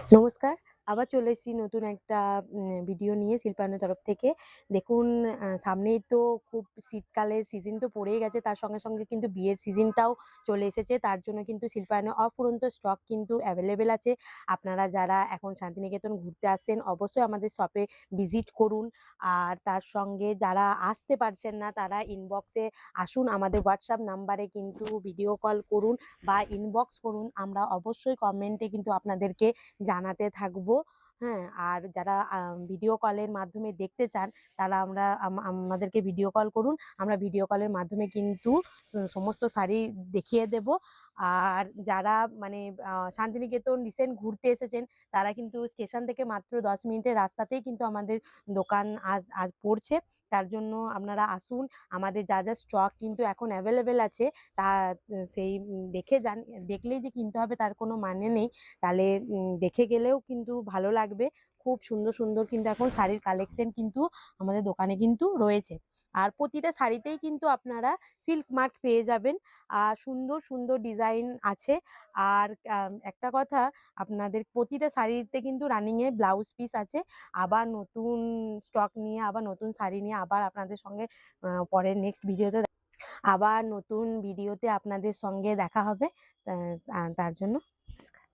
নমস্কার। আবার চলে এসেছি নতুন একটা ভিডিও নিয়ে শিল্পায়নের তরফ থেকে। দেখুন সামনেই তো খুব শীতকালের সিজন তো পড়েই গেছে। তার সঙ্গে, সঙ্গে কিন্তু বিয়ের সিজনটাও চলে এসেছে। তার জন্য কিন্তু শিল্পায়নের অফুরন্ত স্টক কিন্তু অ্যাভেলেবেল আছে। আপনারা যারা এখন শান্তিনিকেতন ঘুরতে আসছেন অবশ্যই আমাদের শপে ভিজিট করুন। আর তার সঙ্গে যারা আসতে পারছেন না তারা ইনবক্সে আসুন। আমাদের হোয়াটসঅ্যাপ নাম্বারে কিন্তু ভিডিও কল করুন বা ইনবক্স করুন। আমরা অবশ্যই কমেন্টে কিন্তু আপনাদেরকে জানাতে থাকবো। হ্যাঁ? আর যারা ভিডিও কলের মাধ্যমে দেখতে চান তারা আমাদেরকে ভিডিও কল করুন। আমরা ভিডিও কলের মাধ্যমে কিন্তু সমস্ত শাড়ি দেখিয়ে দেব। আর যারা মানে শান্তিনিকেতন রিসেন্ট ঘুরতে এসেছেন তারা কিন্তু স্টেশন থেকে মাত্র ১০ মিনিটের রাস্তাতেই কিন্তু আমাদের দোকান আজ আজ পড়ছে। তার জন্য আপনারা আসুন। আমাদের যা স্টক কিন্তু এখন অ্যাভেলেবেল আছে তা সেই দেখে দেখলেই যে কিনতে হবে তার কোনো মানে নেই। তাহলে দেখে গেলেও কিন্তু ভালো লাগবে। খুব সুন্দর, সুন্দর কিন্তু এখন শাড়ির কালেকশন কিন্তু আমাদের দোকানে কিন্তু রয়েছে। আর প্রতিটা শাড়িতেই কিন্তু আপনারা সিল্ক মার্ক পেয়ে যাবেন। আর সুন্দর, সুন্দর ডিজাইন আছে। আর একটা কথা আপনাদের প্রতিটা শাড়িতে কিন্তু রানিং এ ব্লাউজ পিস আছে। আবার নতুন স্টক নিয়ে আবার নতুন শাড়ি নিয়ে আবার আপনাদের সঙ্গে পরের নেক্সট ভিডিওতে আবার নতুন ভিডিওতে আপনাদের সঙ্গে দেখা হবে। তার জন্য নমস্কার।